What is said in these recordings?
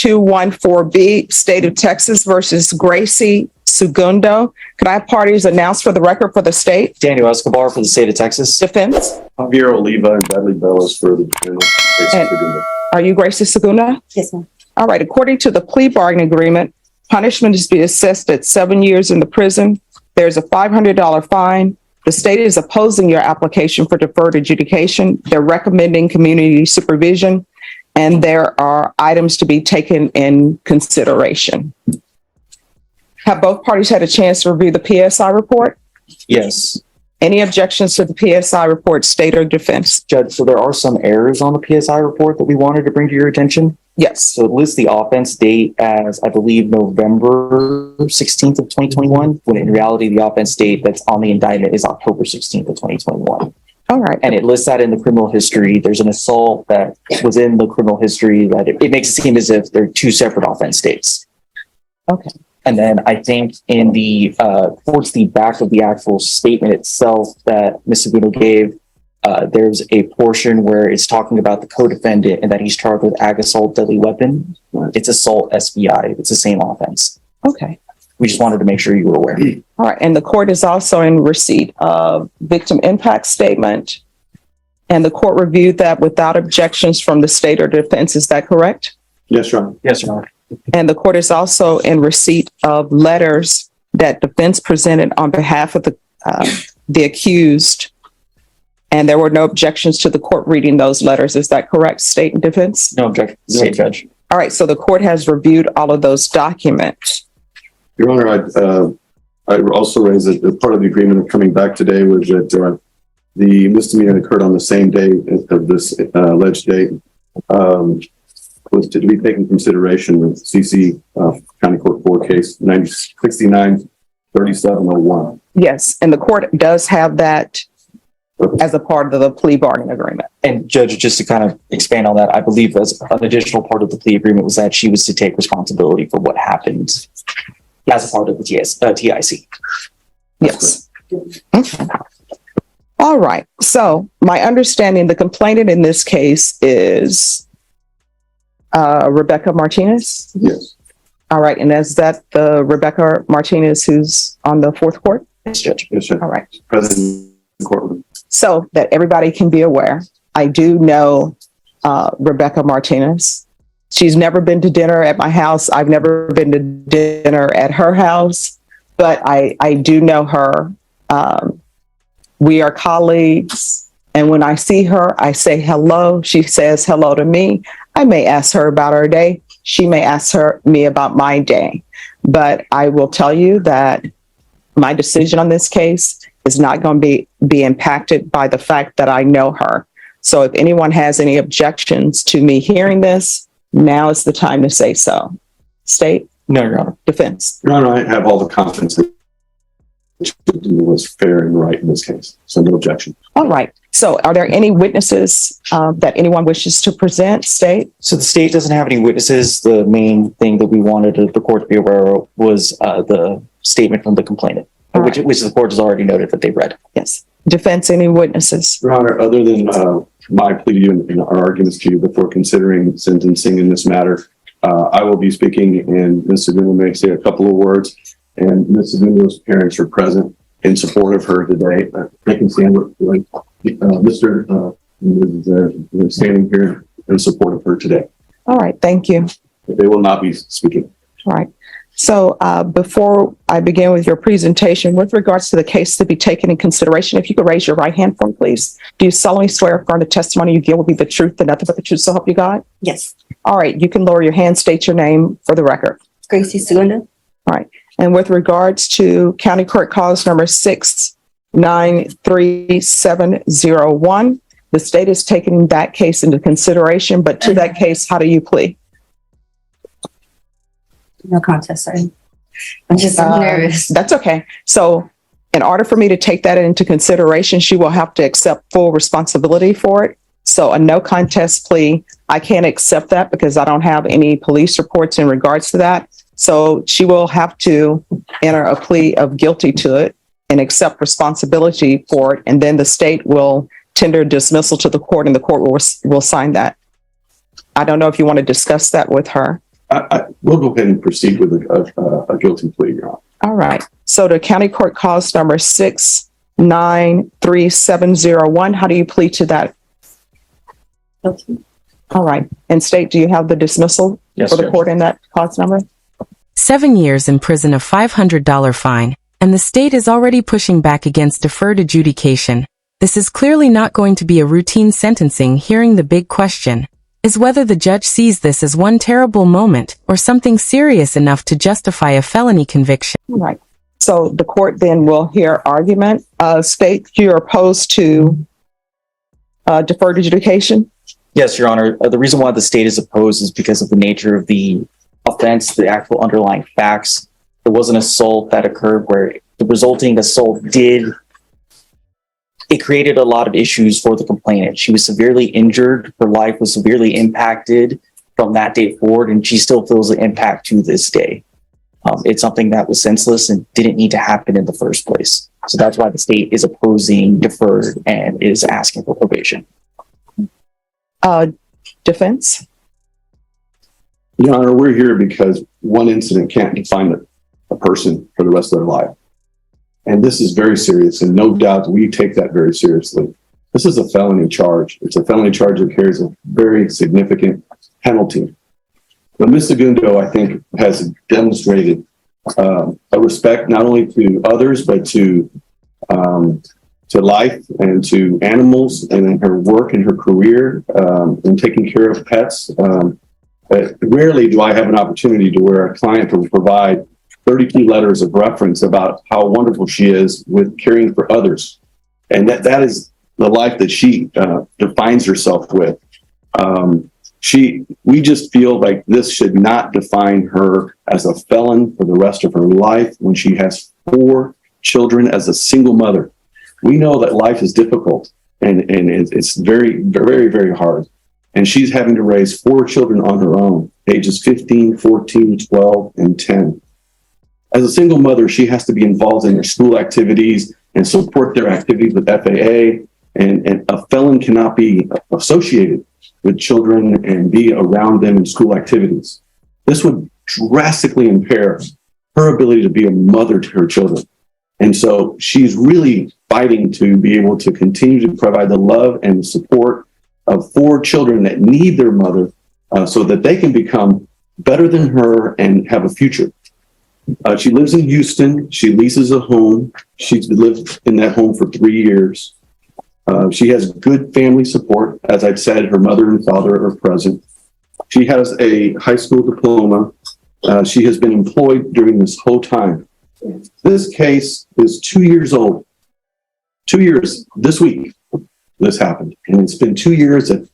214B, State of Texas versus Gracie Segundo. Could I have parties announced for the record for the state? Daniel Escobar for the state of Texas. Defense? Javier Oliva and Bradley Bellis for the defendant. Are you Gracie Segundo? Yes, ma'am. All right. According to the plea bargaining agreement, punishment is to be assessed at 7 years in the prison. There's a $500 fine. The state is opposing your application for deferred adjudication. They're recommending community supervision, and there are items to be taken in consideration. Have both parties had a chance to review the PSI report? Yes. Any objections to the PSI report, state or defense? Judge, so there are some errors on the PSI report that we wanted to bring to your attention. Yes. So it lists the offense date as, I believe, November 16th of 2021, when in reality, the offense date that's on the indictment is October 16th of 2021. All right. And it lists that in the criminal history. There's an assault that was in the criminal history that it makes it seem as if they're two separate offense dates. Okay. And then I think in the, towards the back of the actual statement itself that Ms. Segundo gave, there's a portion where it's talking about the co-defendant and that he's charged with ag assault deadly weapon. It's assault SBI. It's the same offense. Okay. We just wanted to make sure you were aware. All right. And the court is also in receipt of victim impact statement. And the court reviewed that without objections from the state or defense. Is that correct? Yes, Your Honor. Yes, Your Honor. And the court is also in receipt of letters that defense presented on behalf of the accused. And there were no objections to the court reading those letters. Is that correct, state and defense? No objection, state judge. All right. So the court has reviewed all of those documents. Your Honor, I also raised that part of the agreement of coming back today was that the misdemeanor occurred on the same day of this alleged date. Was to be taken into consideration with CC County Court 4 case 69-3701. Yes. And the court does have that as a part of the plea bargaining agreement. And Judge, just to kind of expand on that, I believe as an additional part of the plea agreement was that she was to take responsibility for what happened as a part of the TIC. Yes. Okay. All right. So my understanding, the complainant in this case is Rebecca Martinez? Yes. All right. And is that the Rebecca Martinez who's on the fourth court? Yes, Judge. Yes, sir. All right. Present in the courtroom. So that everybody can be aware, I do know Rebecca Martinez. She's never been to dinner at my house. I've never been to dinner at her house, but I do know her. We are colleagues. And when I see her, I say hello. She says hello to me. I may ask her about her day. She may ask me about my day. But I will tell you that my decision on this case is not going to be impacted by the fact that I know her. So if anyone has any objections to me hearing this, now is the time to say so. State? No, Your Honor. Defense? Your Honor, I have all the confidence that it was fair and right in this case. So no objection. All right. So are there any witnesses that anyone wishes to present? State? So the state doesn't have any witnesses. The main thing that we wanted the court to be aware of was the statement from the complainant, which the court has already noted that they've read. Yes. Defense, any witnesses? Your Honor, other than my plea to you and our arguments to you before considering sentencing in this matter, I will be speaking and Ms. Segundo may say a couple of words, and Ms. Segundo's parents are present in support of her today. They can stand with Mr. is standing here in support of her today. All right. Thank you. They will not be speaking. All right. So before I begin with your presentation, with regards to the case to be taken in consideration, if you could raise your right hand for me, please. Do you solemnly swear affirm the testimony you give will be the truth and nothing but the truth, so help you God? Yes. All right. You can lower your hand, state your name for the record. Gracie Segundo. All right. And with regards to County Court Cause number 693-701, the state is taking that case into consideration, but to that case, how do you plead? No contest, sorry. I'm just nervous. That's okay. So in order for me to take that into consideration, she will have to accept full responsibility for it. So a no contest plea, I can't accept that because I don't have any police reports in regards to that. So she will have to enter a plea of guilty to it and accept responsibility for it. And then the state will tender dismissal to the court and the court will sign that. I don't know if you want to discuss that with her. We'll go ahead and proceed with a guilty plea, Your Honor. All right. So the county court cause number 693701. How do you plead to that? Okay. All right. And state, do you have the dismissal Yes, for the Judge. court in that cause number? 7 years in prison, a $500 fine, and the state is already pushing back against deferred adjudication. This is clearly not going to be a routine sentencing. Hearing the big question is whether the judge sees this as one terrible moment or something serious enough to justify a felony conviction. All right. So the court then will hear argument. State, you're opposed to deferred adjudication? Yes, Your Honor. The reason why the state is opposed is because of the nature of the offense, the actual underlying facts. There was an assault that occurred where the resulting assault it created a lot of issues for the complainant. She was severely injured. Her life was severely impacted from that day forward, and she still feels the impact to this day. It's something that was senseless and didn't need to happen in the first place. So that's why the state is opposing deferred and is asking for probation. Defense? Your Honor, we're here because one incident can't define a person for the rest of their life. And this is very serious, and no doubt we take that very seriously. This is a felony charge. It's a felony charge that carries a very significant penalty. But Ms. Segundo, I think, has demonstrated a respect not only to others, but to life and to animals, and in her work and her career in taking care of pets. Rarely do I have an opportunity to where a client will provide 32 letters of reference about how wonderful she is with caring for others. And that is the life that she defines herself with. We just feel like this should not define her as a felon for the rest of her life when she has 4 children as a single mother. We know that life is difficult and it's very, very, very hard. And she's having to raise 4 children on her own, ages 15, 14, 12, and 10. As a single mother, she has to be involved in their school activities and support their activities with FAA. And a felon cannot be associated with children and be around them in school activities. This would drastically impair her ability to be a mother to her children. And so she's really fighting to be able to continue to provide the love and the support of 4 children that need their mother so that they can become better than her and have a future. She lives in Houston. She leases a home. She's lived in that home for 3 years. She has good family support. As I've said, her mother and father are present. She has a high school diploma. She has been employed during this whole time. This case is 2 years old. 2 years this week, this happened. And it's been 2 years that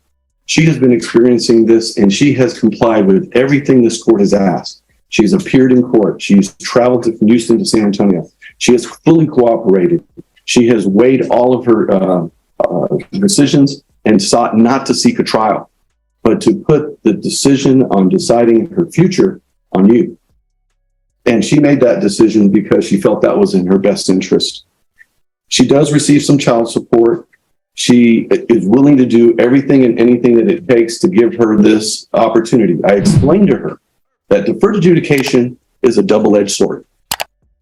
she has been experiencing this, and she has complied with everything this court has asked. She's appeared in court. She's traveled from Houston to San Antonio. She has fully cooperated. She has weighed all of her decisions and sought not to seek a trial, but to put the decision on deciding her future on you. And she made that decision because she felt that was in her best interest. She does receive some child support. She is willing to do everything and anything that it takes to give her this opportunity. I explained to her that deferred adjudication is a double-edged sword.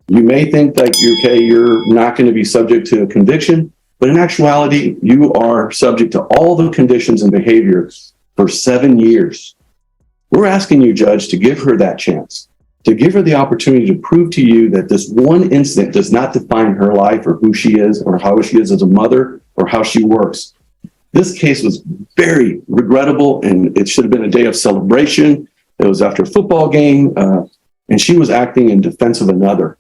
You may think that you're not going to be subject to a conviction, but in actuality, you are subject to all the conditions and behaviors for 7 years. We're asking you, Judge, to give her that chance, to give her the opportunity to prove to you that this one incident does not define her life or who she is or how she is as a mother or how she works. This case was very regrettable, and it should have been a day of celebration. It was after a football game, and she was acting in defense of another.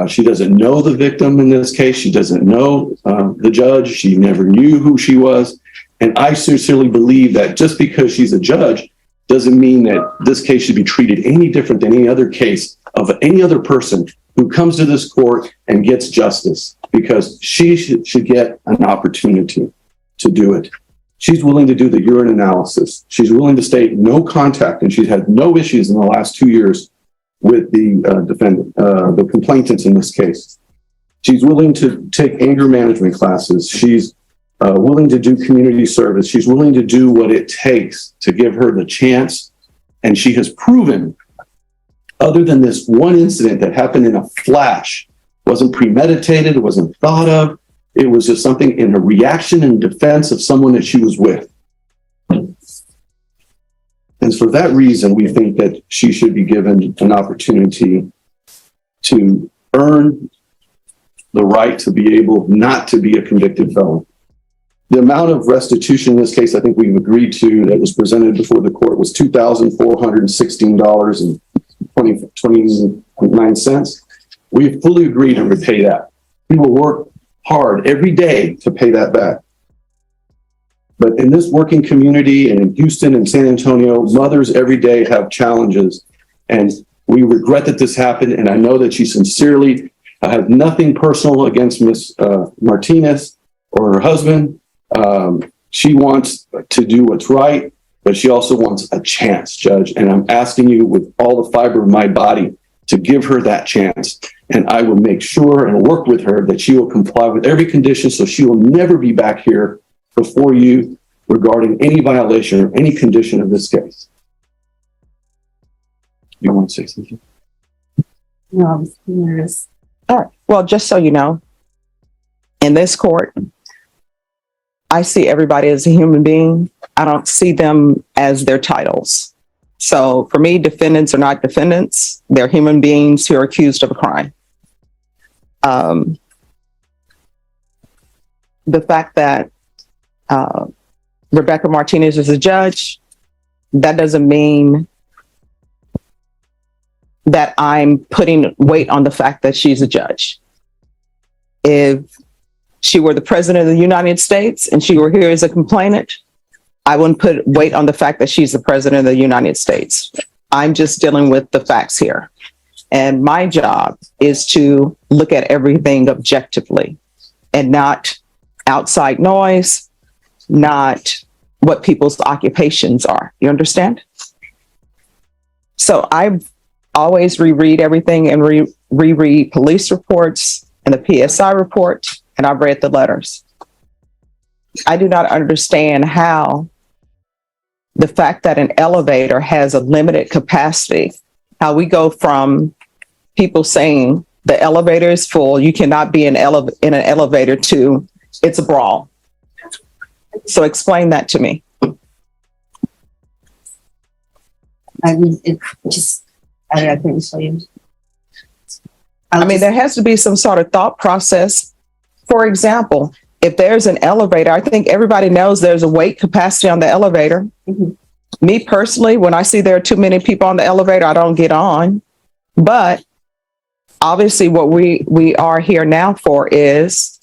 She doesn't know the victim in this case. She doesn't know the judge. She never knew who she was. And I sincerely believe that just because she's a judge doesn't mean that this case should be treated any different than any other case of any other person who comes to this court and gets justice, because she should get an opportunity to do it. She's willing to do the urine analysis. She's willing to state no contact, and she's had no issues in the last 2 years with the defendant, the complainants in this case. She's willing to take anger management classes. She's willing to do community service. She's willing to do what it takes to give her the chance And she has proven, other than this one incident that happened in a flash, wasn't premeditated, it wasn't thought of, it was just something in a reaction and defense of someone that she was with. And for that reason, we think that she should be given an opportunity to earn the right to be able not to be a convicted felon. The amount of restitution in this case, I think we've agreed to, that was presented before the court was $2,416.29. We fully agreed to repay that. We will work hard every day to pay that back. But in this working community and in Houston and San Antonio, mothers every day have challenges. And we regret that this happened. And I know that she sincerely has nothing personal against Ms. Martinez or her husband. She wants to do what's right, but she also wants a chance, Judge. And I'm asking you with all the fiber of my body to give her that chance. And I will make sure and work with her that she will comply with every condition so she will never be back here before you regarding any violation or any condition of this case. You want to say something? No, I'm nervous. All right. Well, just so you know, in this court, I see everybody as a human being. I don't see them as their titles. So for me, defendants are not defendants. They're human beings who are accused of a crime. The fact that Rebecca Martinez is a judge, that doesn't mean that I'm putting weight on the fact that she's a judge. If she were the president of the United States and she were here as a complainant, I wouldn't put weight on the fact that she's the president of the United States. I'm just dealing with the facts here. And my job is to look at everything objectively and not outside noise, not what people's occupations are. You understand? So I always reread everything and reread police reports and the PSI report, and I've read the letters. I do not understand how the fact that an elevator has a limited capacity, how we go from people saying the elevator is full, you cannot be in an elevator, to it's a brawl. So explain that to me. I mean, it just, I couldn't tell you. I mean, there has to be some sort of thought process. For example, if there's an elevator, I think everybody knows there's a weight capacity on the elevator. Mm-hmm. Me personally, when I see there are too many people on the elevator, I don't get on. But obviously what we are here now for is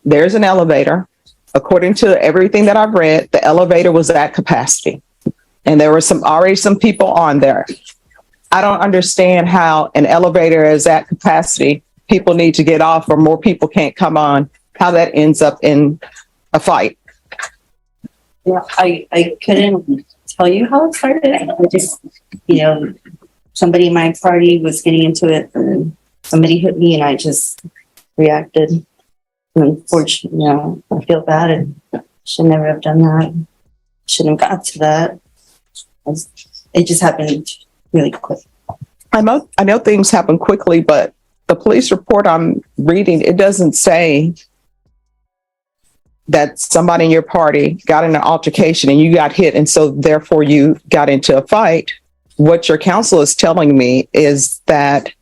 there's an elevator. According to everything that I've read, the elevator was at capacity. And there were already some people on there. I don't understand how an elevator is at capacity, people need to get off or more people can't come on, how that ends up in a fight. Yeah, I couldn't tell you how it started. I just, somebody in my party was getting into it and somebody hit me and I just reacted. And unfortunately, I feel bad and should never have done that. Shouldn't have got to that. It just happened really quick. I know things happen quickly, but the police report I'm reading, it doesn't say that somebody in your party got in an altercation and you got hit and so therefore you got into a fight. What your counsel is telling me is that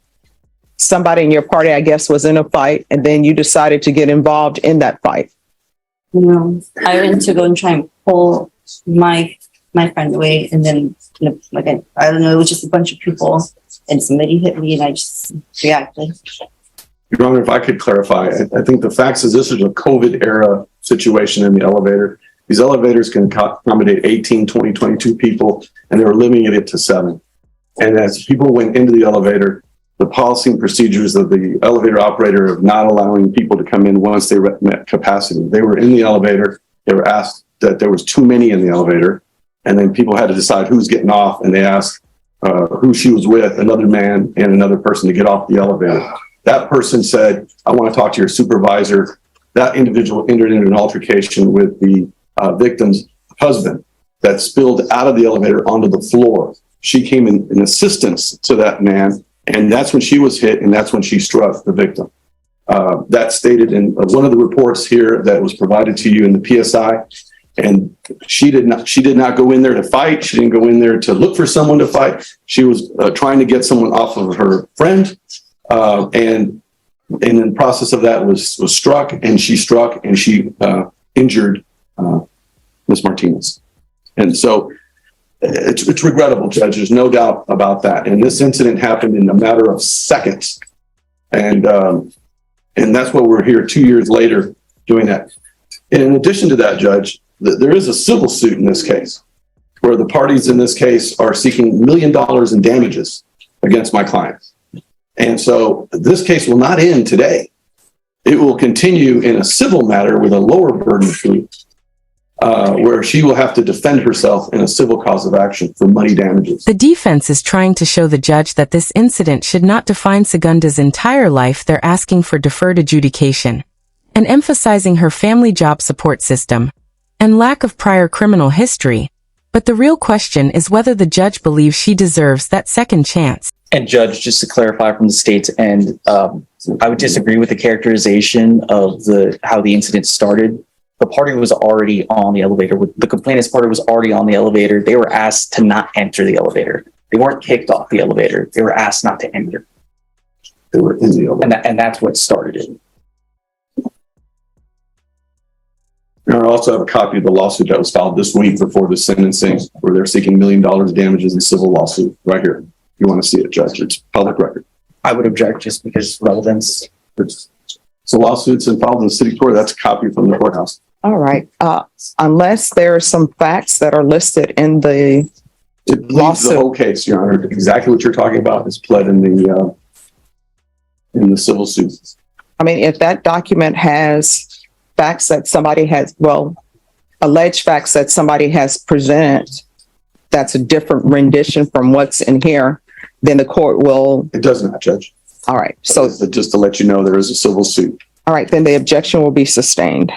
somebody in your party, I guess, was in a fight and then you decided to get involved in that fight. I went to go and try and pull my friend away and then I don't know, it was just a bunch of people and somebody hit me and I just reacted. Your Honor, if I could clarify, I think the facts is this is a COVID era situation in the elevator. These elevators can accommodate 18, 20, 22 people, and they were limiting it to 7. And as people went into the elevator, the policy and procedures of the elevator operator of not allowing people to come in once they met capacity. They were in the elevator, they were asked that there was too many in the elevator, and then people had to decide who's getting off, and they asked who she was with, another man and another person, to get off the elevator. That person said, I want to talk to your supervisor. That individual entered into an altercation with the victim's husband that spilled out of the elevator onto the floor. she came in assistance to that man, and that's when she was hit, and that's when she struck the victim. That's stated in one of the reports here that was provided to you in the PSI. And she did not go in there to fight. She didn't go in there to look for someone to fight. She was trying to get someone off of her friend. And in the process of that was struck, and she injured Ms. Martinez. And so it's regrettable, Judge. There's no doubt about that. And this incident happened in a matter of seconds. And that's why we're here 2 years later doing that. And in addition to that, Judge, there is a civil suit in this case where the parties in this case are seeking $1 million in damages against my client. And so this case will not end today. It will continue in a civil matter with a lower burden of proof, where she will have to defend herself in a civil cause of action for money damages. The defense is trying to show the judge that this incident should not define Segunda's entire life. They're asking for deferred adjudication and emphasizing her family job support system and lack of prior criminal history. But the real question is whether the judge believes she deserves that second chance. And Judge, just to clarify from the state's end, I would disagree with the characterization of how the incident started. The party was already on the elevator. The complainant's party was already on the elevator. They were asked to not enter the elevator. They weren't kicked off the elevator. They were asked not to enter. They were in the elevator. And that's what started it. And I also have a copy of the lawsuit that was filed this week before the sentencing, where they're seeking $1 million damages in civil lawsuit right here. If you want to see it, Judge, it's public record. I would object just because relevance. It's a lawsuit and filed in the city court. That's a copy from the courthouse. All right. Unless there are some facts that are listed in the It pleads lawsuit. the whole case, Your Honor. Exactly what you're talking about is pled in the civil suit. I mean, if that document has facts that somebody has, alleged facts that somebody has presented, that's a different rendition from what's in here, then the court will. It does not, Judge. All right. So, Just to let you know, there is a civil suit. all right, then the objection will be sustained.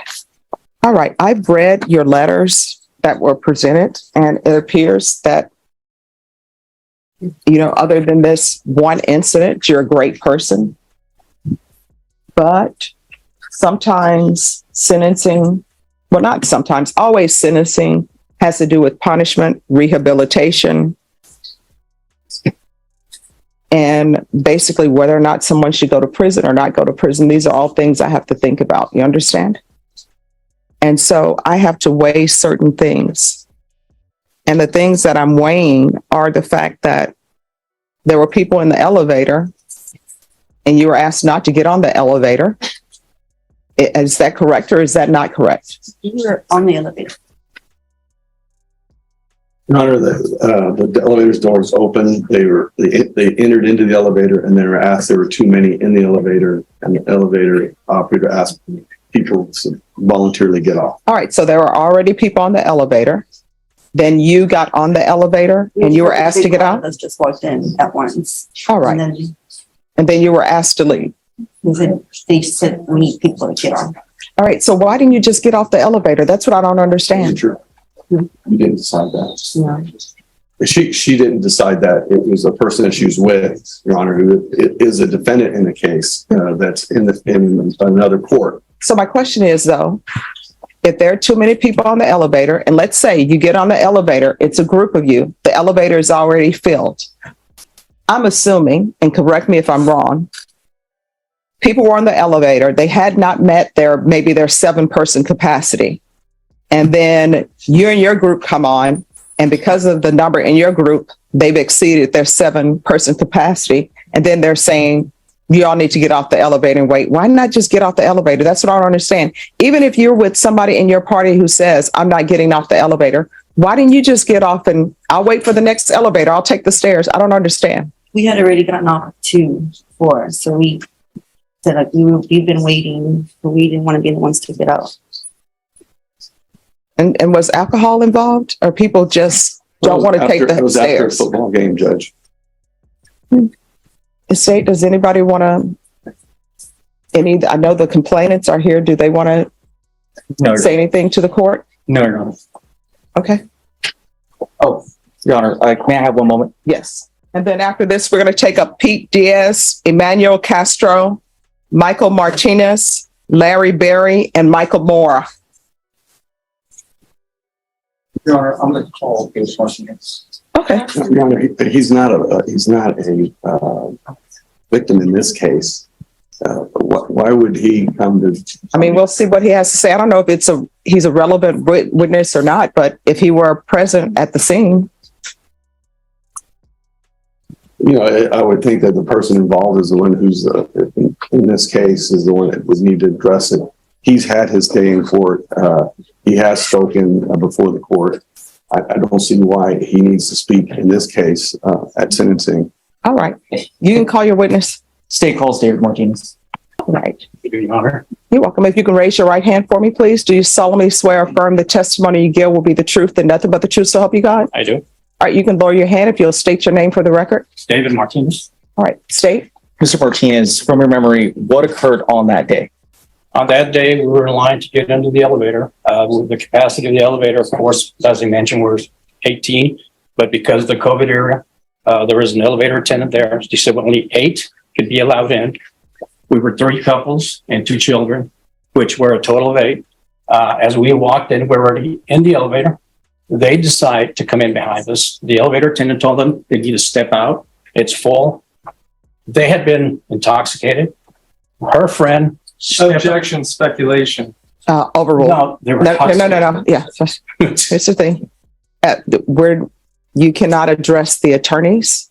All right. I've read your letters that were presented, and it appears that, other than this one incident, you're a great person. But sometimes sentencing, not sometimes, always sentencing has to do with punishment, rehabilitation, and basically whether or not someone should go to prison or not go to prison. These are all things I have to think about. You understand? And so I have to weigh certain things. And the things that I'm weighing are the fact that there were people in the elevator and you were asked not to get on the elevator. Is that correct or is that not correct? You were on the elevator. Your Honor, the elevator's doors open. They entered into the elevator and they were asked. There were too many in the elevator, and the elevator operator asked people to voluntarily get off. All right. So there were already people on the elevator. Then you got on the elevator and you were asked to get out. Us just walked in at once. All right. And then you were asked to leave. They said we need people to get on. All right. So why didn't you just get off the elevator? That's what I don't understand. Sure. You didn't decide that. No. She didn't decide that. It was a person that she was with, Your Honor, who is a defendant in the case that's in another court. So my question is, though, if there are too many people on the elevator, and let's say you get on the elevator, it's a group of you, the elevator is already filled. I'm assuming, and correct me if I'm wrong, people were on the elevator, they had not met their 7-person capacity. And then you and your group come on, and because of the number in your group, they've exceeded their 7-person capacity. And then they're saying, you all need to get off the elevator and wait. Why not just get off the elevator? That's what I don't understand. Even if you're with somebody in your party who says, I'm not getting off the elevator, why didn't you just get off and I'll wait for the next elevator? I'll take the stairs. I don't understand. We had already gotten off 2-4. So we said, like, we've been waiting, but we didn't want to be the ones to get out. And was alcohol involved, or people just don't want to take the It was after a stairs? football game, Judge. State, does anybody want to? I know the complainants are here. Do they want to say anything to the court? No. Okay. Oh, Your Honor, may I have one moment? Yes. And then after this, we're going to take up Pete Diaz, Emmanuel Castro, Michael Martinez, Larry Berry, and Michael Moore. Your Honor, I'm going to call case Martinez. Okay. Your Honor, he's not a victim in this case. Why would he come to? I mean, we'll see what he has to say. I don't know if he's a relevant witness or not, but if he were present at the scene. You know, I would think that the person involved is the one who's, in this case, is the one that would need to address it. He's had his day in court. He has spoken before the court. I don't see why he needs to speak in this case at sentencing. All right. You can call your witness. State calls David Martinez. All right. Your Honor. You're welcome. If you can raise your right hand for me, please. Do you solemnly swear or affirm the testimony you give will be the truth and nothing but the truth, so help you God? I do. All right. You can lower your hand if you'll state your name for the record. David Martinez. All right. State. Mr. Martinez, from your memory, what occurred on that day? On that day, we were in line to get into the elevator. The capacity of the elevator, of course, as I mentioned, was 18. But because of the COVID era, there was an elevator attendant there. She said only 8 could be allowed in. We were 3 couples and 2 children, which were a total of 8. As we walked in, we were already in the elevator. They decide to come in behind us. The elevator attendant told them they need to step out. It's full. They had been intoxicated. Her friend. Objection, speculation. Overruled. No, they were No. Yeah. Here's the thing. You cannot address the attorneys.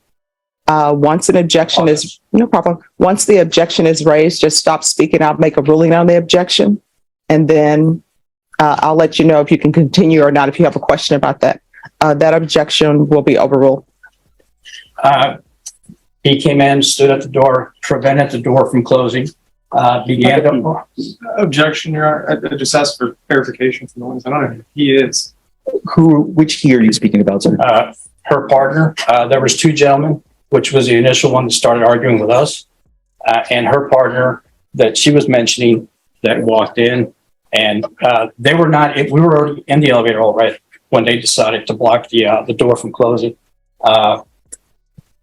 Once an objection is, no problem. Once the objection is raised, just stop speaking. I'll make a ruling on the objection. And then I'll let you know if you can continue or not, if you have a question about that. That objection will be overruled. He came in, stood at the door, prevented the door from closing, began to... Objection, Your Honor. I just asked for clarification from the ones. I don't know who he is. Which he are you speaking about, sir? Her partner, there was 2 gentlemen, which was the initial one that started arguing with us, and her partner that she was mentioning that walked in, and they were not, we were already in the elevator already when they decided to block the door from closing.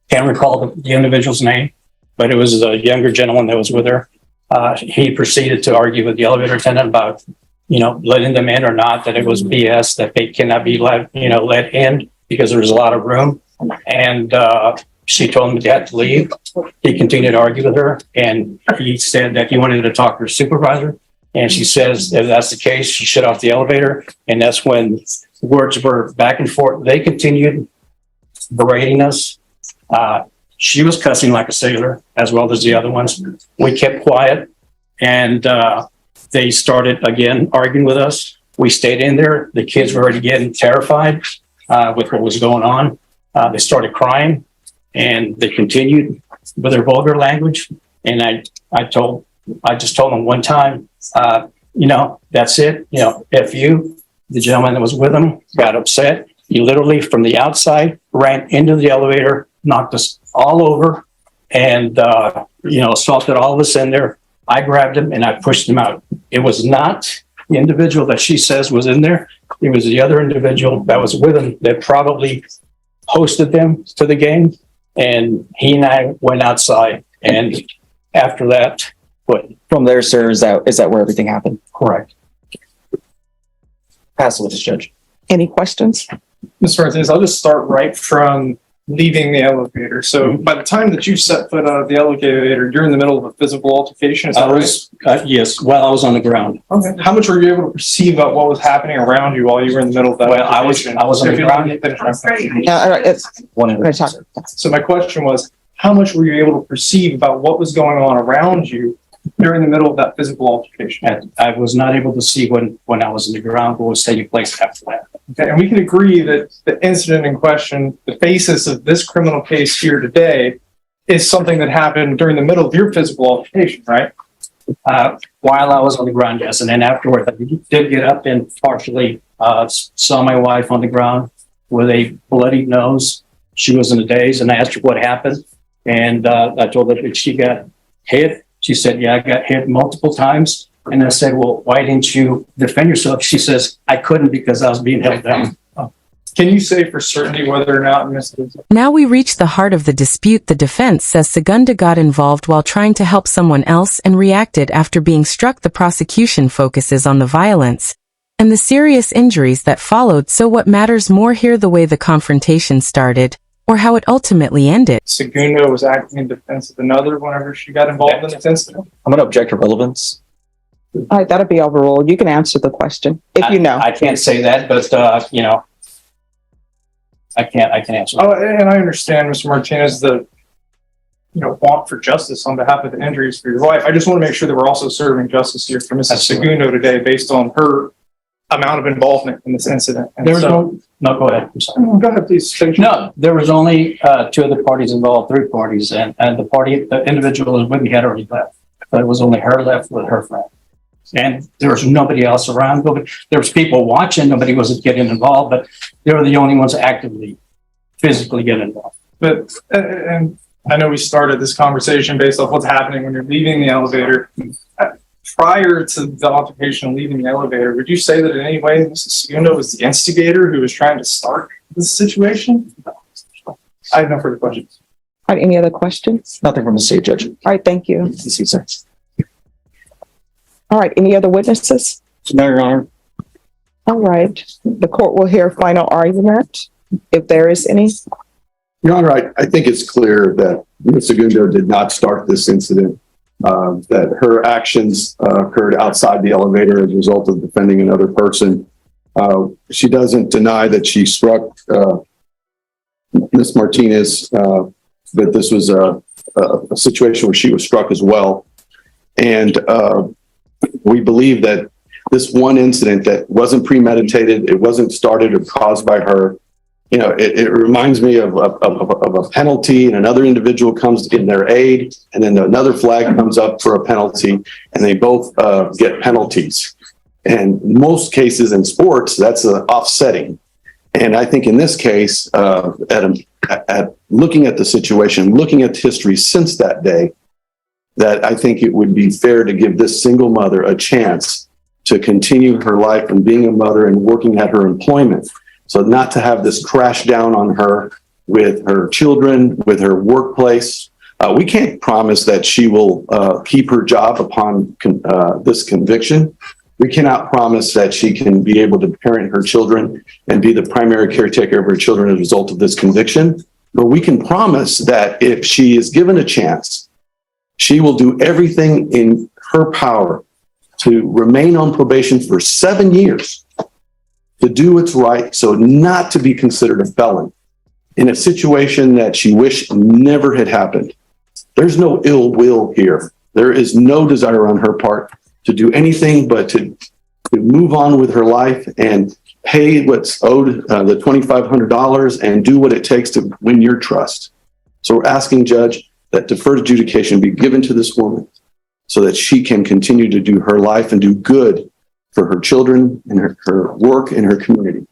Can't recall the individual's name, but it was a younger gentleman that was with her. He proceeded to argue with the elevator attendant about, letting them in or not, that it was BS, that they cannot be let in because there was a lot of room. And she told him he had to leave. He continued to argue with her, and he said that he wanted to talk to her supervisor. And she says, if that's the case, she shut off the elevator. And that's when words were back and forth. They continued berating us. She was cussing like a sailor, as well as the other ones. We kept quiet, and they started again arguing with us. We stayed in there. The kids were already getting terrified with what was going on. They started crying, and they continued with their vulgar language. And I just told them one time, that's it. If you, the gentleman that was with them, got upset, he literally from the outside ran into the elevator, knocked us all over, and assaulted all of us in there. I grabbed him and I pushed him out. It was not the individual that she says was in there. It was the other individual that was with him that probably hosted them to the game. And he and I went outside. And after that, what? From there, sir, is that where everything happened? Correct. Pass it with this judge. Any questions? Mr. Martinez, I'll just start right from leaving the elevator. So by the time that you set foot out of the elevator, you're in the middle of a physical altercation. Is that right? Yes, while I was on the ground. Okay. How much were you able to perceive about what was happening around you while you were in the middle of that? Well, I was on the ground. All right. So my question was, how much were you able to perceive about what was going on around you during the middle of that physical altercation? I was not able to see when I was in the ground what was taking place after that. Okay, and we can agree that the incident in question, the basis of this criminal case here today, is something that happened during the middle of your physical altercation, right? While I was on the ground, yes. And then afterward, I did get up and partially saw my wife on the ground with a bloody nose. She was in a daze, and I asked her what happened. And I told her that she got hit. She said, yeah, I got hit multiple times. And I said, well, why didn't you defend yourself? She says, I couldn't because I was being held down. Can you say for certainty whether or not Mrs. Now we reach the heart of the dispute. The defense says Segunda got involved while trying to help someone else and reacted after being struck. The prosecution focuses on the violence and the serious injuries that followed. So what matters more here, the way the confrontation started or how it ultimately ended? Segunda was acting in defense of another whenever she got involved in this incident? I'm going to object to relevance. All right, that'll be overruled. You can answer the question if you know. I can't say that, but, I can't answer. Oh, and I understand, Mr. Martinez, the want for justice on behalf of the injuries for your wife. I just want to make sure that we're also serving justice here for Mrs. Absolutely. Segundo today based on her amount of involvement in this incident. And There was so- no, go ahead. I'm sorry. Go ahead, please. Finish. No, there was only two other parties involved, three parties, and the individual was with me had already left. But it was only her left with her friend. And there was nobody else around. There was people watching, nobody was getting involved, but they were the only ones actively, physically getting involved. But, and I know we started this conversation based off what's happening when you're leaving the elevator. Prior to the altercation and leaving the elevator, would you say that in any way Mrs. Segundo was the instigator who was trying to start this situation? I have no further questions. All right, any other questions? Nothing from the state judge. All right, thank you. Yes, sir. All right, any other witnesses? No, Your Honor. All right, the court will hear final argument if there is any. Your Honor, I think it's clear that Ms. Segundo did not start this incident, that her actions occurred outside the elevator as a result of defending another person. She doesn't deny that she struck Ms. Martinez, that this was a situation where she was struck as well. And we believe that this one incident that wasn't premeditated, it wasn't started or caused by her. It reminds me of a penalty and another individual comes in their aid and then another flag comes up for a penalty and they both get penalties. And most cases in sports, that's offsetting. And I think in this case, at looking at the situation, looking at history since that day, that I think it would be fair to give this single mother a chance to continue her life and being a mother and working at her employment. So not to have this crash down on her with her children, with her workplace. We can't promise that she will keep her job upon this conviction. We cannot promise that she can be able to parent her children and be the primary caretaker of her children as a result of this conviction. But we can promise that if she is given a chance, she will do everything in her power to remain on probation for 7 years, to do what's right, so not to be considered a felon in a situation that she wished never had happened. There's no ill will here. There is no desire on her part to do anything but to move on with her life and pay what's owed, the $2,500, and do what it takes to win your trust. So we're asking, Judge, that deferred adjudication be given to this woman so that she can continue to do her life and do good for her children and her work and her community.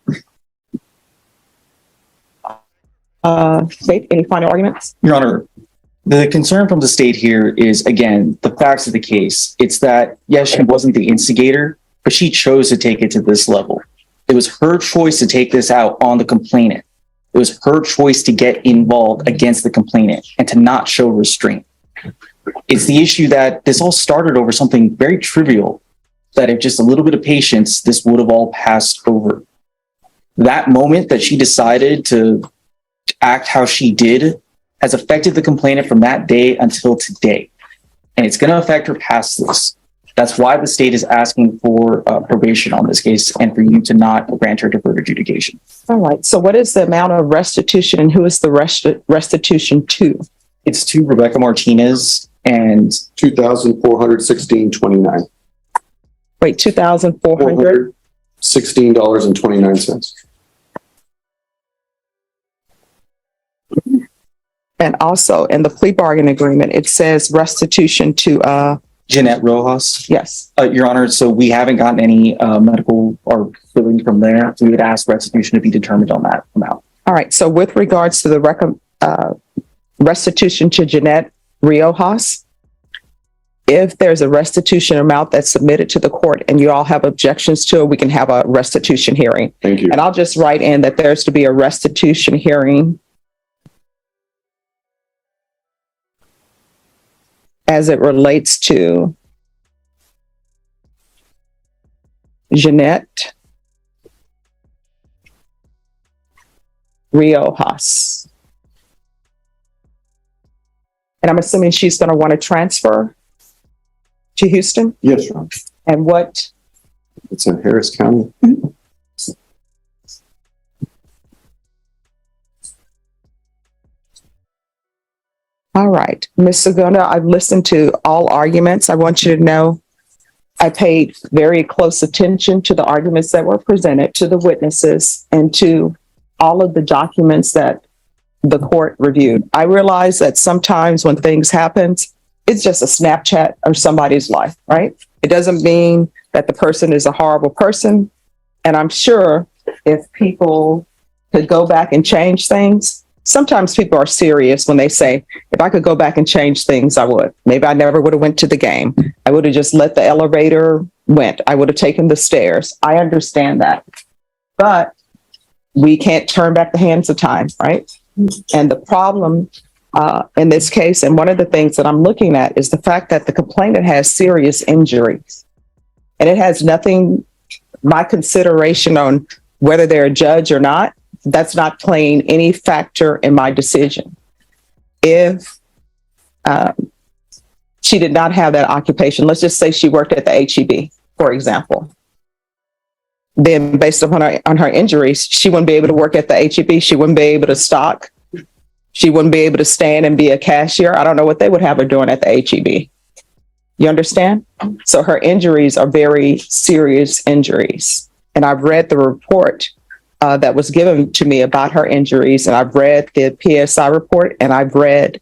State, any final arguments? Your Honor, the concern from the state here is, again, the facts of the case. It's that, yes, she wasn't the instigator, but she chose to take it to this level. It was her choice to take this out on the complainant. It was her choice to get involved against the complainant and to not show restraint. It's the issue that this all started over something very trivial, that if just a little bit of patience, this would have all passed over. That moment that she decided to act how she did has affected the complainant from that day until today. And it's going to affect her past this. That's why the state is asking for probation on this case and for you to not grant her deferred adjudication. All right, so what is the amount of restitution and who is the restitution to? It's to Rebecca Martinez and $2,416.29. Wait, 2,400? $16.29. And also in the plea bargain agreement, it says restitution to, Jeanette Rojas. yes. Your Honor, so we haven't gotten any medical or billing from there. So we would ask restitution to be determined on that amount. All right, so with regards to the restitution to Jeanette Riojas, If there's a restitution amount that's submitted to the court and you all have objections to it, we can have a restitution hearing. Thank you. And I'll just write in that there's to be a restitution hearing as it relates to Jeanette Riojas. And I'm assuming she's going to want to transfer to Houston? Yes, Your Honor. And what? It's in Harris County. All right, Ms. Segunda, I've listened to all arguments. I want you to know I paid very close attention to the arguments that were presented, to the witnesses, and to all of the documents that the court reviewed. I realize that sometimes when things happen, it's just a Snapchat of somebody's life, right? It doesn't mean that the person is a horrible person. And I'm sure if people could go back and change things, sometimes people are serious when they say, if I could go back and change things, I would. Maybe I never would have went to the game. I would have just let the elevator went. I would have taken the stairs. I understand that. But we can't turn back the hands of time, right? And the problem in this case, and one of the things that I'm looking at, is the fact that the complainant has serious injuries. And it has nothing, my consideration on whether they're a judge or not, that's not playing any factor in my decision. If she did not have that occupation, let's just say she worked at the HEB, for example, then based upon her injuries, she wouldn't be able to work at the HEB. She wouldn't be able to stock. She wouldn't be able to stand and be a cashier. I don't know what they would have her doing at the HEB. You understand? So her injuries are very serious injuries. And I've read the report that was given to me about her injuries, and I've read the PSI report, and I've read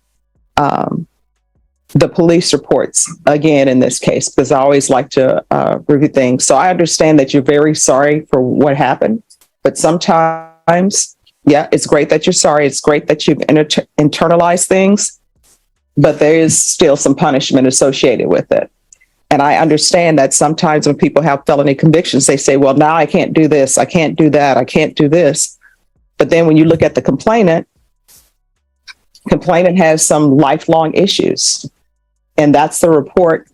the police reports again in this case, because I always like to review things. So I understand that you're very sorry for what happened, but sometimes, yeah, it's great that you're sorry. It's great that you've internalized things, but there is still some punishment associated with it. And I understand that sometimes when people have felony convictions, they say, well, now I can't do this. I can't do that. I can't do this. But then when you look at the complainant has some lifelong issues. And that's the report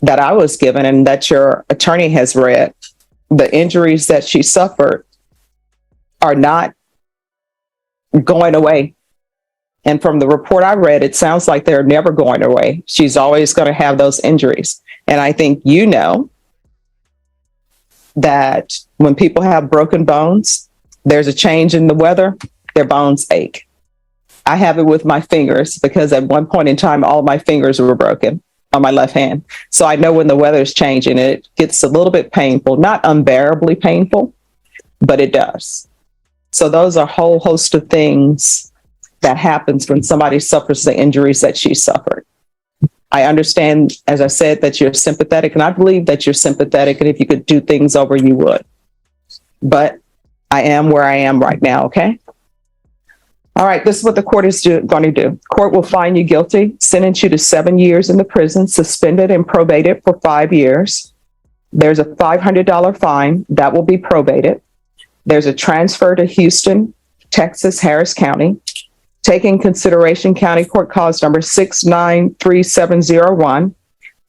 that I was given and that your attorney has read. The injuries that she suffered are not going away. And from the report I read, it sounds like they're never going away. She's always going to have those injuries. And I think you know that when people have broken bones, there's a change in the weather, their bones ache. I have it with my fingers because at one point in time, all my fingers were broken on my left hand. So I know when the weather is changing, it gets a little bit painful, not unbearably painful, but it does. So those are a whole host of things that happens when somebody suffers the injuries that she suffered. I understand, as I said, that you're sympathetic, and I believe that you're sympathetic, and if you could do things over, you would. But I am where I am right now, okay? All right, this is what the court is going to do. Court will find you guilty, sentence you to 7 years in the prison, suspended and probated for 5 years. There's a $500 fine that will be probated. There's a transfer to Houston, Texas, Harris County. Take in consideration County Court Cause number 693701.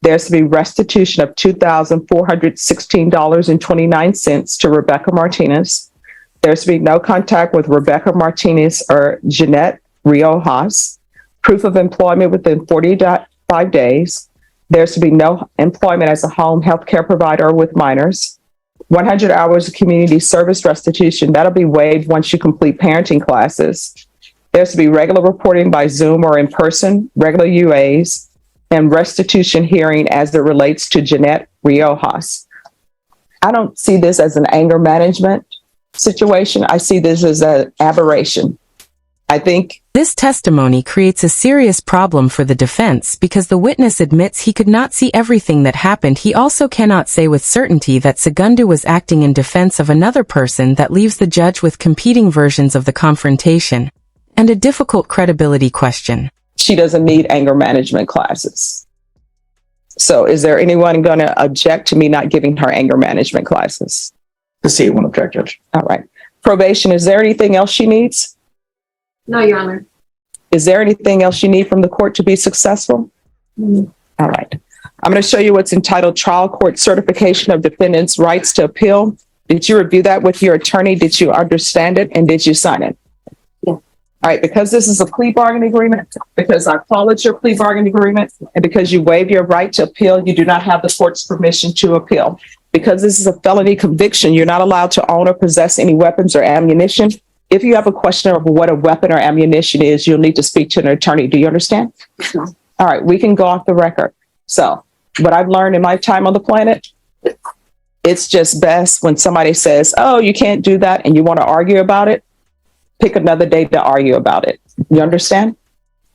There's to be restitution of $2,416.29 to Rebecca Martinez. There's to be no contact with Rebecca Martinez or Jeanette Riojas. Proof of employment within 45 days. There's to be no employment as a home health care provider with minors. 100 hours of community service restitution. That'll be waived once you complete parenting classes. There's to be regular reporting by Zoom or in person, regular UAs, and restitution hearing as it relates to Jeanette Riojas. I don't see this as an anger management situation. I see this as an aberration. I think this testimony creates a serious problem for the defense because the witness admits he could not see everything that happened. He also cannot say with certainty that Segunda was acting in defense of another person. That leaves the judge with competing versions of the confrontation and a difficult credibility question. She doesn't need anger management classes. So is there anyone going to object to me not giving her anger management classes? The state won't object, Judge. All right. Probation, is there anything else she needs? No, Your Honor. Is there anything else you need from the court to be successful? All right. I'm going to show you what's entitled Trial Court Certification of Defendant's Rights to Appeal. Did you review that with your attorney? Did you understand it? And did you sign it? Yeah. All right. Because this is a plea bargaining agreement, because I followed your plea bargaining agreement, and because you waive your right to appeal, you do not have the court's permission to appeal. Because this is a felony conviction, you're not allowed to own or possess any weapons or ammunition. If you have a question of what a weapon or ammunition is, you'll need to speak to an attorney. Do you understand? No. All right, we can go off the record. So what I've learned in my time on the planet, it's just best when somebody says, oh, you can't do that, and you want to argue about it, pick another day to argue about it. You understand?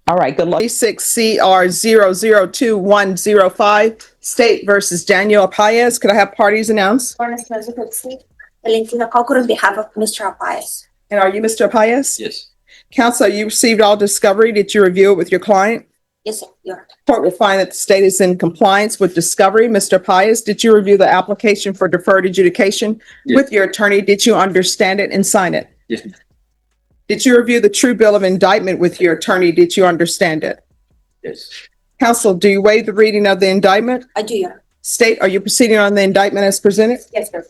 All right, good luck. 6CR002105, State versus Daniel Paez. Could I have parties announced? Valentina Courtroom on behalf of Mr. Appias. And are you Mr. Paez? Yes. Counsel, you received all discovery. Did you review it with your client? Yes, sir. Your Honor. Court will find that the state is in compliance with discovery. Mr. Paez, did you review the application for deferred adjudication Yes. with your attorney? Did you understand it and sign it? Yes. Did you review the true bill of indictment with your attorney? Did you understand it? Yes. Counsel, do you waive the reading of the indictment? I do, Your Honor. State, are you proceeding on the indictment as presented? Yes, sir.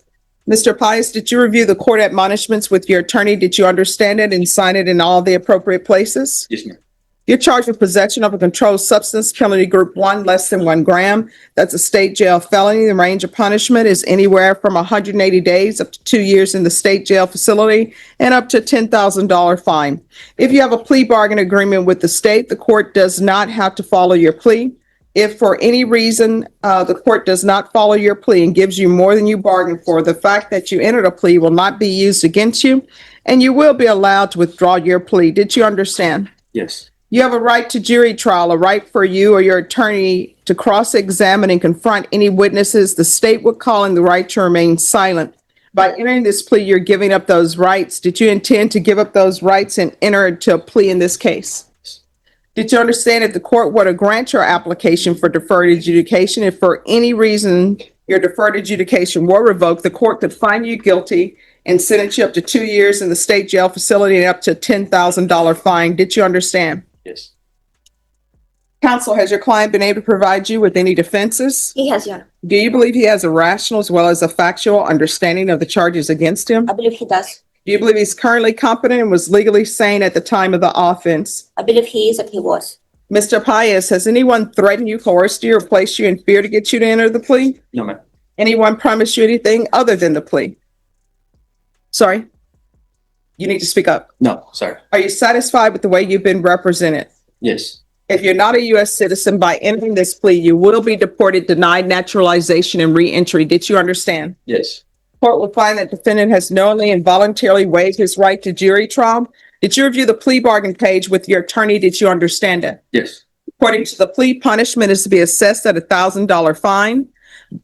Mr. Paez, did you review the court admonishments with your attorney? Did you understand it and sign it in all the appropriate places? Yes, ma'am. You're charged with possession of a controlled substance, penalty group 1, less than 1 gram. That's a state jail felony. The range of punishment is anywhere from 180 days up to 2 years in the state jail facility and up to a $10,000 fine. If you have a plea bargain agreement with the state, the court does not have to follow your plea. If for any reason the court does not follow your plea and gives you more than you bargained for, the fact that you entered a plea will not be used against you, and you will be allowed to withdraw your plea. Did you understand? Yes. You have a right to jury trial, a right for you or your attorney to cross-examine and confront any witnesses the state would call in the right to remain silent. By entering this plea, you're giving up those rights. Did you intend to give up those rights and enter into a plea in this case? Did you understand if the court were to grant your application for deferred adjudication, if for any reason your deferred adjudication were revoked, the court could find you guilty and sentence you up to 2 years in the state jail facility and up to a $10,000 fine? Did you understand? Yes. Counsel, has your client been able to provide you with any defenses? He has, Your Honor. Do you believe he has a rational as well as a factual understanding of the charges against him? I believe he does. Do you believe he's currently competent and was legally sane at the time of the offense? I believe he is and he was. Mr. Paez, has anyone threatened you, coerced you, or placed you in fear to get you to enter the plea? No, ma'am. Anyone promised you anything other than the plea? Sorry? You need to speak up. No, sorry. Are you satisfied with the way you've been represented? Yes. If you're not a U.S. citizen, by entering this plea, you will be deported, denied naturalization, and re-entry. Did you understand? Yes. Court will find that defendant has knowingly and voluntarily waived his right to jury trial. Did you review the plea bargain page with your attorney? Did you understand it? Yes. According to the plea, punishment is to be assessed at a $1,000 fine.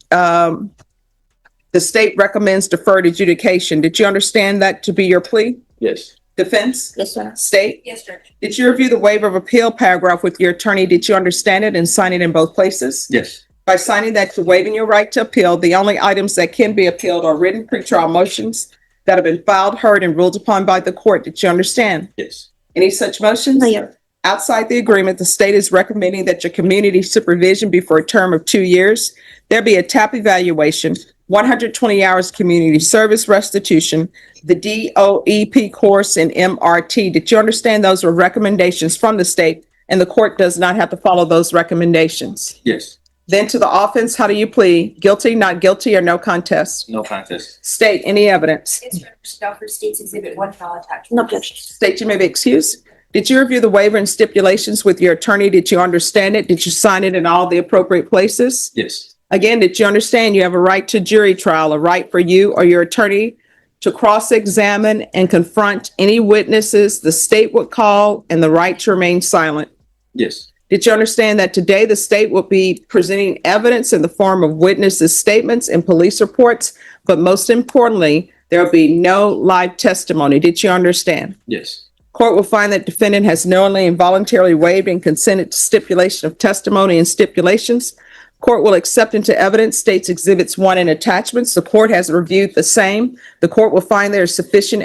The state recommends deferred adjudication. Did you understand that to be your plea? Yes. Defense? Yes, Your Honor. State? Yes, sir. Did you review the waiver of appeal paragraph with your attorney? Did you understand it and sign it in both places? Yes. By signing that, you're waiving your right to appeal. The only items that can be appealed are written pretrial motions that have been filed, heard, and ruled upon by the court. Did you understand? Yes. Any such motions? No, Your Honor. Outside the agreement, the state is recommending that your community supervision be for a term of 2 years. There be a TAP evaluation, 120 hours community service restitution, the DOEP course, and MRT. Did you understand those were recommendations from the state and the court does not have to follow those recommendations? Yes. Then to the offense, how do you plead? Guilty, not guilty, or no contest? No contest. State, any evidence? Yes, Your Honor. Stafford State's Exhibit 1 file attached. No objection. State, you may be excused. Did you review the waiver and stipulations with your attorney? Did you understand it? Did you sign it in all the appropriate places? Yes. Again, did you understand you have a right to jury trial, a right for you or your attorney to cross-examine and confront any witnesses the state would call, and the right to remain silent? Yes. Did you understand that today the state will be presenting evidence in the form of witnesses' statements and police reports, but most importantly, there will be no live testimony? Did you understand? Yes. Court will find that defendant has knowingly and voluntarily waived and consented to stipulation of testimony and stipulations. Court will accept into evidence states exhibits 1 and attachments. The court has reviewed the same. The court will find there is sufficient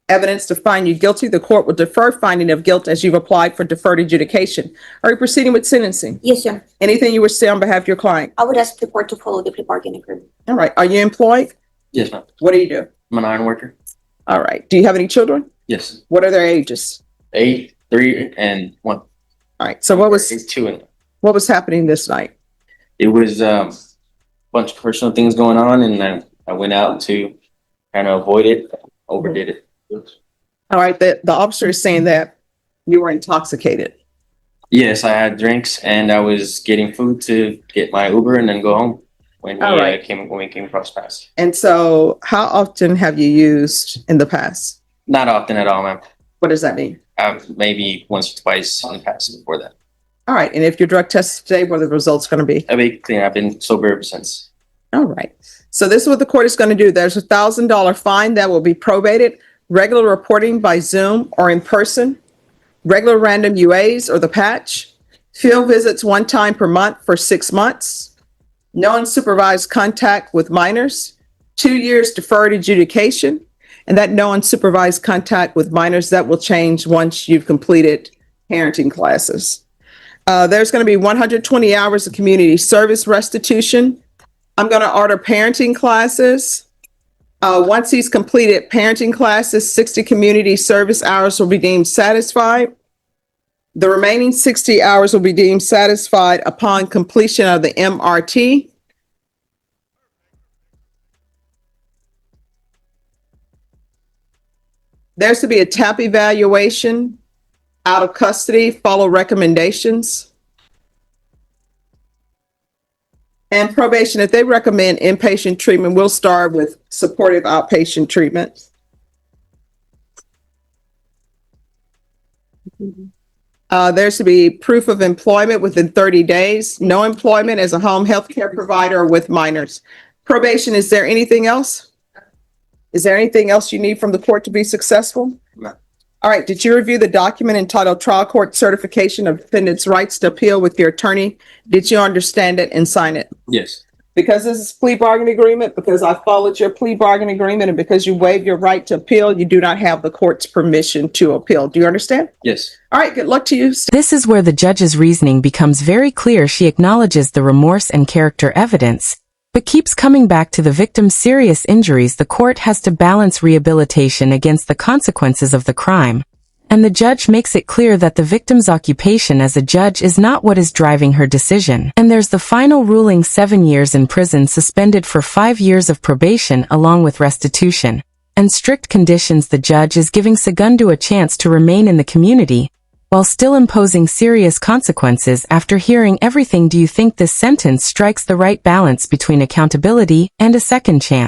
evidence to find you guilty. The court will defer finding of guilt as you've applied for deferred adjudication. Are you proceeding with sentencing? Yes, Your Honor. Anything you wish to say on behalf of your client? I would ask the court to follow the plea bargaining agreement. All right. Are you employed? Yes, ma'am. What do you do? I'm an iron worker. All right. Do you have any children? Yes. What are their ages? 8, 3, and 1. All right. So what was 2 and what was happening this night? it was a bunch of personal things going on, and I went out to kind of avoid it, overdid it. All right. The officer is saying that you were intoxicated. Yes, I had drinks and I was getting food to get my Uber and then go home when All right. when we came across pass. And so how often have you used in the past? Not often at all, ma'am. What does that mean? Maybe once or twice in the past before that. All right. And if your drug test today, what are the results going to be? I've been clean. I've been sober ever since. All right. So this is what the court is going to do. There's $1,000 fine that will be probated, regular reporting by Zoom or in person, regular random UAs or the patch, field visits 1 time per month for 6 months, no unsupervised contact with minors, 2 years deferred adjudication, and that no unsupervised contact with minors, that will change once you've completed parenting classes. There's going to be 120 hours of community service restitution. I'm going to order parenting classes. Once he's completed parenting classes, 60 community service hours will be deemed satisfied. The remaining 60 hours will be deemed satisfied upon completion of the MRT. There's to be a TAP evaluation, out of custody, follow recommendations. And probation, if they recommend inpatient treatment, we'll start with supportive outpatient treatment. There's to be proof of employment within 30 days, no employment as a home health care provider or with minors. Probation, is there anything else? Is there anything else you need from the court to be successful? No. All right. Did you review the document entitled Trial Court Certification of Defendant's Rights to Appeal with your attorney? Did you understand it and sign it? Yes. Because this is plea bargaining agreement, because I followed your plea bargaining agreement, and because you waived your right to appeal, you do not have the court's permission to appeal. Do you understand? Yes. All right. Good luck to you. This is where the judge's reasoning becomes very clear. She acknowledges the remorse and character evidence, but keeps coming back to the victim's serious injuries. The court has to balance rehabilitation against the consequences of the crime. And the judge makes it clear that the victim's occupation as a judge is not what is driving her decision. And there's the final ruling: 7 years in prison suspended for 5 years of probation along with restitution and strict conditions. The judge is giving Segundo a chance to remain in the community while still imposing serious consequences. After hearing everything, do you think this sentence strikes the right balance between accountability and a second chance?